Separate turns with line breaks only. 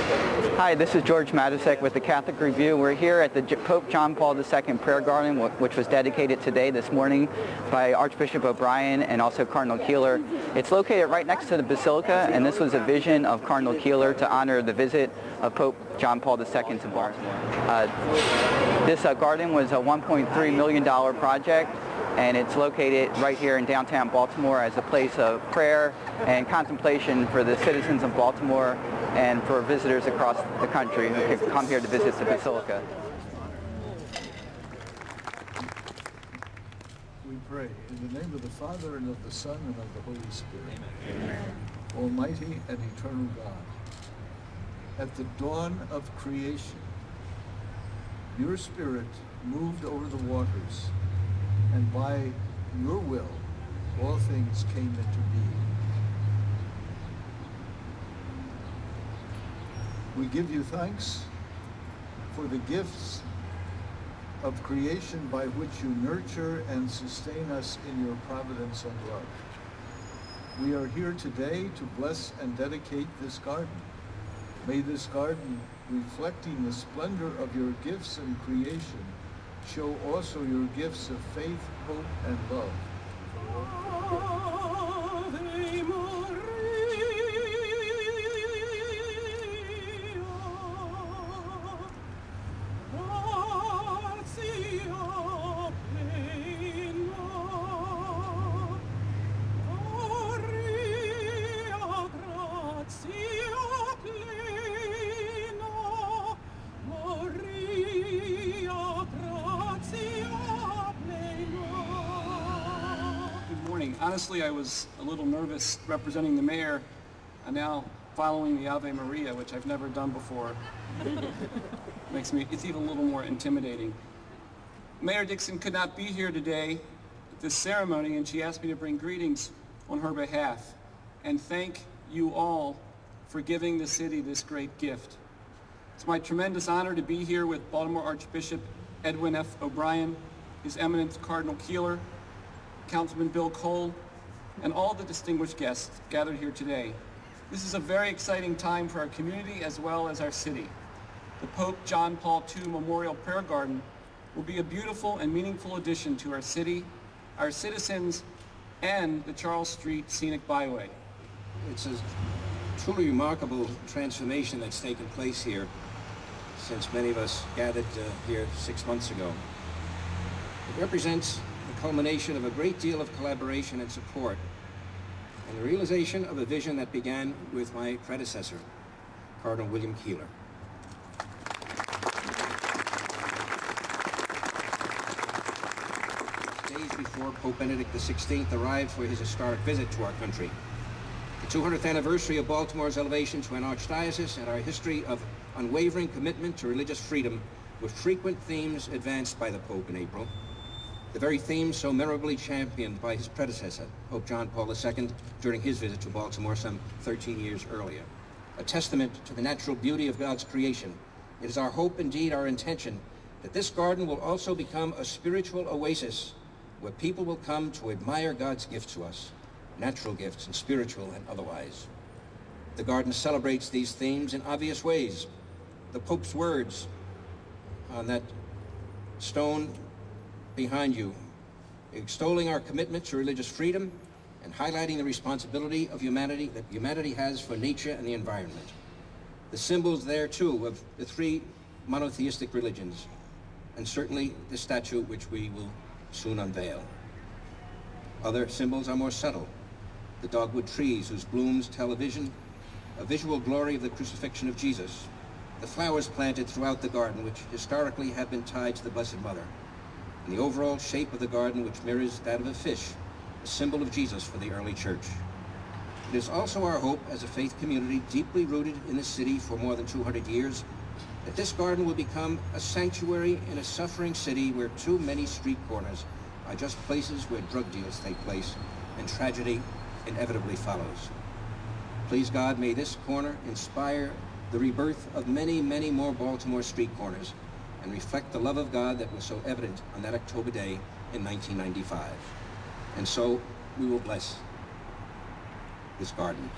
Hi, this is George Matusek with the Catholic Review. We're here at the Pope John Paul II Prayer Garden, which was dedicated today, this morning, by Archbishop O'Brien and also Cardinal Keeler. It's located right next to the Basilica, and this was a vision of Cardinal Keeler to honor the visit of Pope John Paul II to Baltimore. This garden was a $1.3 million project, and it's located right here in downtown Baltimore as a place of prayer and contemplation for the citizens of Baltimore and for visitors across the country who can come here to visit the Basilica.
We pray in the name of the Father, and of the Son, and of the Holy Spirit. Amen. Almighty and eternal God, at the dawn of creation, your Spirit moved over the waters, and by your will, all things came into being. We give you thanks for the gifts of creation by which you nurture and sustain us in your providence and love. We are here today to bless and dedicate this garden. May this garden, reflecting the splendor of your gifts and creation, show also your gifts of faith, hope, and love.
Honestly, I was a little nervous representing the mayor, and now following the Ave Maria, which I've never done before. It's even a little more intimidating. Mayor Dixon could not be here today at this ceremony, and she asked me to bring greetings on her behalf and thank you all for giving the city this great gift. It's my tremendous honor to be here with Baltimore Archbishop Edwin F. O'Brien, His Eminence Cardinal Keeler, Councilman Bill Cole, and all the distinguished guests gathered here today. This is a very exciting time for our community as well as our city. The Pope John Paul II Memorial Prayer Garden will be a beautiful and meaningful addition to our city, our citizens, and the Charles Street Scenic Byway.
It's a truly remarkable transformation that's taken place here since many of us gathered here 6 months ago. It represents the culmination of a great deal of collaboration and support, and the realization of a vision that began with my predecessor, Cardinal William Keeler. Days before Pope Benedict XVI arrived for his historic visit to our country, the 200th anniversary of Baltimore's elevation to an archdiocese and our history of unwavering commitment to religious freedom were frequent themes advanced by the Pope in April. The very theme so memorably championed by his predecessor, Pope John Paul II, during his visit to Baltimore some 13 years earlier. A testament to the natural beauty of God's creation, it is our hope, indeed our intention, that this garden will also become a spiritual oasis where people will come to admire God's gifts to us, natural gifts and spiritual and otherwise. The garden celebrates these themes in obvious ways. The Pope's words on that stone behind you, extolling our commitment to religious freedom and highlighting the responsibility of humanity that humanity has for nature and the environment. The symbols there too of the three monotheistic religions, and certainly the statue which we will soon unveil. Other symbols are more subtle. The dogwood trees whose blooms tell a visual glory of the crucifixion of Jesus. The flowers planted throughout the garden which historically have been tied to the Blessed Mother. And the overall shape of the garden which mirrors that of a fish, a symbol of Jesus for the early church. It is also our hope as a faith community deeply rooted in the city for more than 200 years, that this garden will become a sanctuary in a suffering city where too many street corners are just places where drug deals take place and tragedy inevitably follows. Please God, may this corner inspire the rebirth of many, many more Baltimore street corners and reflect the love of God that was so evident on that October day in 1995. And so we will bless this garden.